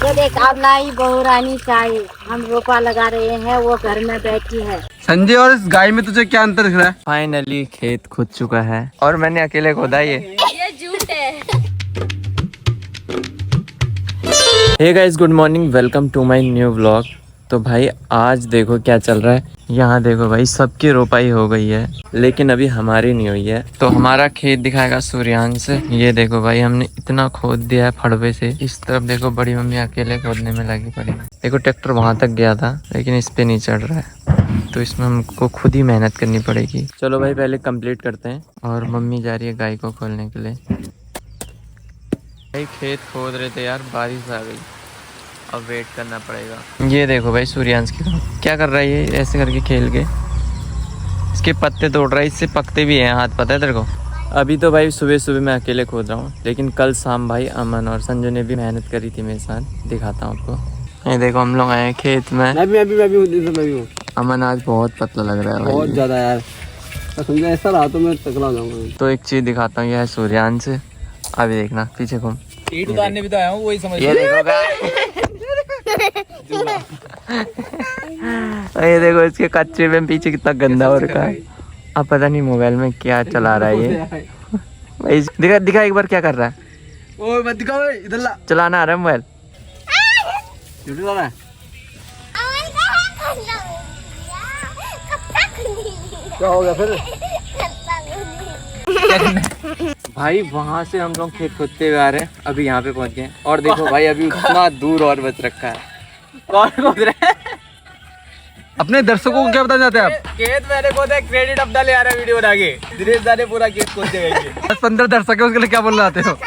तो देख अब लाई बहू रानी चाय, हम रोपा लगा रहे हैं, वो घर में बैठी है। संजय, और इस गाय में तुझे क्या अंतर दिख रहा है? फाइनली खेत खुद चुका है और मैंने अकेले खोदा ये झूठ है। Hey guys, good morning, welcome to my new vlog. तो भाई आज देखो क्या चल रहा है। यहाँ देखो भाई, सबकी रोपाई हो गई है लेकिन अभी हमारी नहीं हुई है। तो हमारा खेत दिखाएगा सूर्यांश। ये देखो भाई, हमने इतना खोद दिया है फड़वे से। इस तरफ देखो, बड़ी मम्मी अकेले खोदने में लगी पड़ी। देखो ट्रैक्टर वहां तक गया था लेकिन इस पे नहीं चढ़ रहा है, तो इसमें हमको खुद ही मेहनत करनी पड़ेगी। चलो भाई पहले कंप्लीट करते हैं। और मम्मी जा रही है गाय को खोलने के लिए। भाई खेत खोद रहे थे यार, बारिश आ गई, अब वेट करना पड़ेगा। ये देखो भाई सूर्यांश की क्या कर रहा है ये, ऐसे करके खेल के इसके पत्ते तोड़ रहा है। इससे पकते भी हैं हाथ, पता है तेरे को। अभी तो भाई सुबह सुबह मैं अकेले खोद रहा हूँ, लेकिन कल शाम भाई अमन और संजू ने भी मेहनत करी थी मेरे साथ। दिखाता हूँ आपको। ये देखो हम लोग आए हैं खेत में। मैं भी हूँ। अमन आज बहुत पतला लग रहा है बहुत भाई, ज्यादा यार। समझा ऐसा रहा तो मैं टकरा जाऊंगा। तो एक चीज दिखाता हूँ, यह है सूर्यांश। अभी देखना पीछे घूम, ईट उतारने भी तो आया हूँ, वही समझ। ये देखो ये देखो इसके कच्चे में पीछे कितना गंदा हो रखा है। अब पता नहीं मोबाइल में क्या चला रहा है ये। भाई दिखा दिखा एक बार क्या कर रहा है। ओए मत दिखाओ, इधर ला। चलाना आ रहा है मोबाइल। यूट्यूब वाला है। क्या हो गया फिर? भाई वहां से हम लोग खेत खोदते हुए आ रहे हैं, अभी यहाँ पे पहुंच गए। और देखो भाई अभी उतना दूर और बच रखा है। कौन खोद रहे हैं? अपने दर्शकों को क्या बताना चाहते हैं आप? खेत मैंने खोदा, क्रेडिट अपना ले आ रहा है वीडियो बना के। दिनेश दा ने पूरा खेत खोद दिया। 10-15 दर्शक है, उसके लिए क्या बोलना चाहते हो?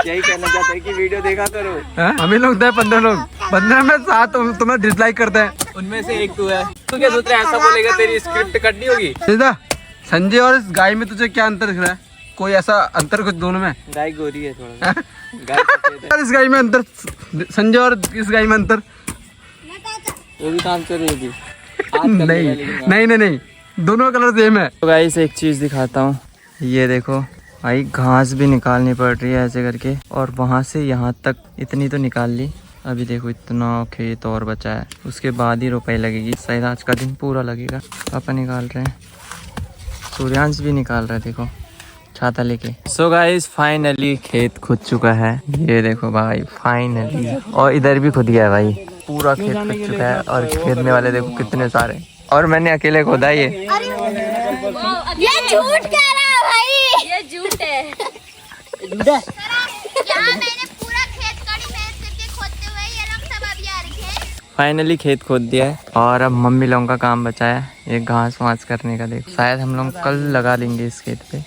यही कहना चाहते हैं कि वीडियो देखा करो। हम ही लोग 15 लोग, 15 में 7 तुम्हें डिसलाइक करते हैं। उनमें से एक तू है। तू क्या सोच रहा है, ऐसा बोलेगा तेरी स्क्रिप्ट कट नहीं होगी? सीधा संजय, और इस गाय में तुझे क्या अंतर दिख रहा है? कोई ऐसा अंतर कुछ दोनों में? गाय गोरी है थोड़ा सा। गाय सफेद है। और इस गाय में अंतर, संजय और इस गाय में अंतर? वो भी काम कर रही थी। नहीं, दोनों का कलर सेम है। तो गाइस एक चीज दिखाता हूँ, ये देखो भाई घास भी निकालनी पड़ रही है ऐसे करके, और वहां से यहाँ तक इतनी तो निकाल ली। अभी देखो इतना खेत और बचा है, उसके बाद ही रुपए लगेगी। शायद आज का दिन पूरा लगेगा। पापा निकाल रहे हैं, सूर्यांश भी निकाल रहा है देखो छाता लेके। सो गाइस फाइनली खेत खुद चुका है। ये देखो भाई फाइनली, और इधर भी खुद गया है भाई, पूरा खेत खुद चुका है। और खेदने वाले देखो कितने सारे, और मैंने अकेले खोदा ये झूठ कह रहा है भाई, ये झूठ है। मैंने पूरा खेत कड़ी मेहनत करके खोदते हुए ये लोग सब अभी आ रहे हैं। फाइनली खेत खोद दिया है, और अब मम्मी लोगों का काम बचा है ये घास वास करने का। देखो शायद हम लोग कल लगा लेंगे इस खेत पे,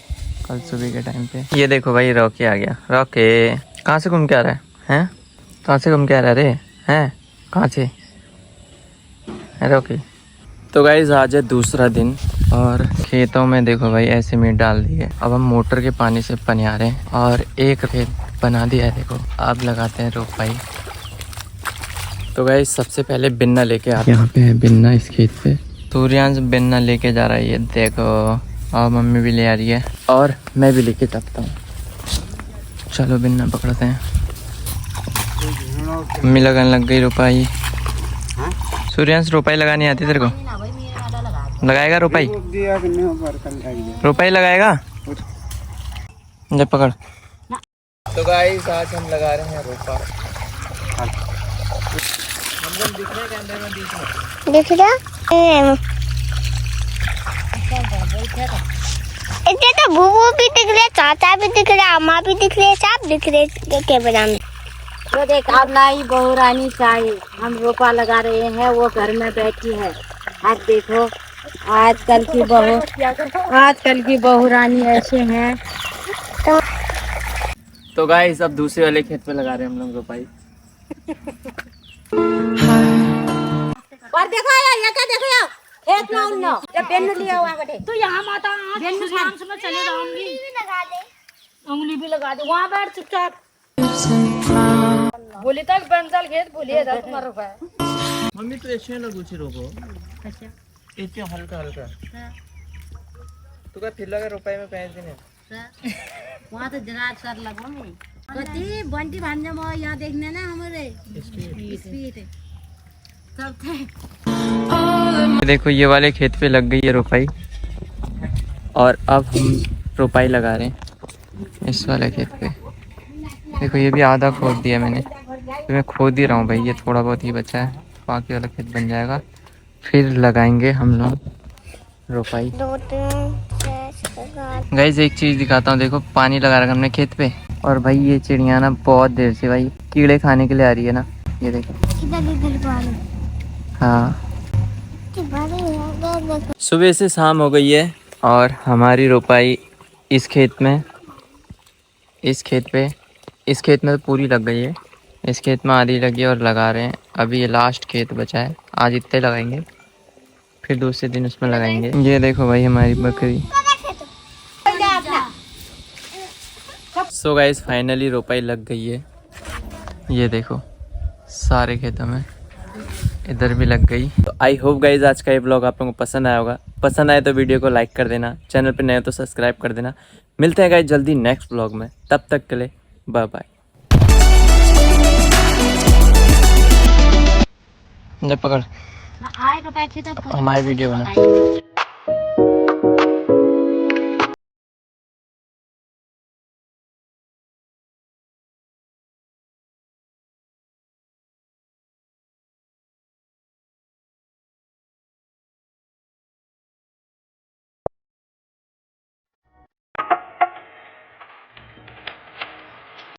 कल सुबह के टाइम पे। ये देखो भाई रॉकी आ गया। रॉकी कहाँ से घूम के आ रहा है? कहाँ से घूम के आ रहा है रे? हैं कहाँ से रॉकी? तो गाइस आज है दूसरा दिन, और खेतों में देखो भाई ऐसे मीट डाल दिए। अब हम मोटर के पानी से पनिया रहे हैं, और एक खेत बना दिया है देखो। अब लगाते हैं रोपाई। तो गाइस सबसे पहले बिन्ना लेके आते हैं। यहाँ पे है बिन्ना इस खेत पे। सूर्यांश बिन्ना लेके जा रहा है, ये देखो। और मम्मी भी ले आ रही है, और मैं भी लेके जाता हूँ। चलो बिन्ना पकड़ते हैं। मम्मी लगाने लग गई रोपाई। सूर्यांश रोपाई लगानी आती तेरे को? लगाएगा रोपाई? रोपाई लगाएगा? जब पकड़। तो गाइस आज हम लगा रहे हैं रोपा। हम लोग दिख रहे हैं कैमरे में बीच में? दिख रहा? इतने तो बूबू भी दिख रहे, चाचा भी दिख रहे, अम्मा भी दिख रहे, सब दिख रहे कैमरा में। तो देख अब लाई बहू रानी चाय, हम रोपा लगा रहे हैं, वो घर में बैठी है। अब देखो आजकल की बहू रानी ऐसे हैं। तो गाइस अब दूसरे वाले खेत में लगा रहे हैं हम लोग रोपाई। और देखो ये क्या देखो यार, खेत में उन्नो जब बेन लिया हुआ बैठे तो यहाँ माता बेन में चले जाऊंगी। उंगली भी लगा दे, वहाँ बैठ चुपचाप। बोली तक बंसल खेत बोलिए था तुम्हारा रुपया। मम्मी तो ऐसे ना कुछ रोको। अच्छा इतने हल्का तो क्या फिर लगा रुपए में पैसे देने? वहाँ तो जरा सर लगो नहीं। कति बंटी भान्जा म यहाँ देखने ना हमारे स्पीड सब थे। देखो ये वाले खेत पे लग गई है रोपाई और अब हम रोपाई लगा रहे हैं इस वाले खेत पे। देखो ये भी आधा खोद दिया मैंने, तो मैं खोद ही रहा हूँ भाई, ये थोड़ा बहुत ही बचा है, बाकी वाला खेत बन जाएगा फिर लगाएंगे हम लोग रोपाई। गाइस एक चीज़ दिखाता हूँ, देखो पानी लगा रखा हमने खेत पे और भाई ये चिड़िया ना बहुत देर से भाई कीड़े खाने के लिए आ रही है ना, ये देखो। हाँ सुबह से शाम हो गई है और हमारी रोपाई इस खेत में, इस खेत में तो पूरी लग गई है, इस खेत में आधी लगी है और लगा रहे हैं। अभी ये लास्ट खेत बचा है, आज इतने लगाएंगे फिर दूसरे दिन उसमें लगाएंगे। ये देखो भाई हमारी बकरी। सो गाइस फाइनली रोपाई लग गई है, ये देखो सारे खेतों में, इधर भी लग गई। तो आई होप गाइज आज का ये ब्लॉग आप लोगों को पसंद आया होगा। पसंद आए तो वीडियो को लाइक कर देना, चैनल पे नए हो तो सब्सक्राइब कर देना। मिलते हैं गाइज जल्दी नेक्स्ट ब्लॉग में, तब तक के लिए बाय बाय। पकड़ आए तो पैसे तो हमारी वीडियो बना।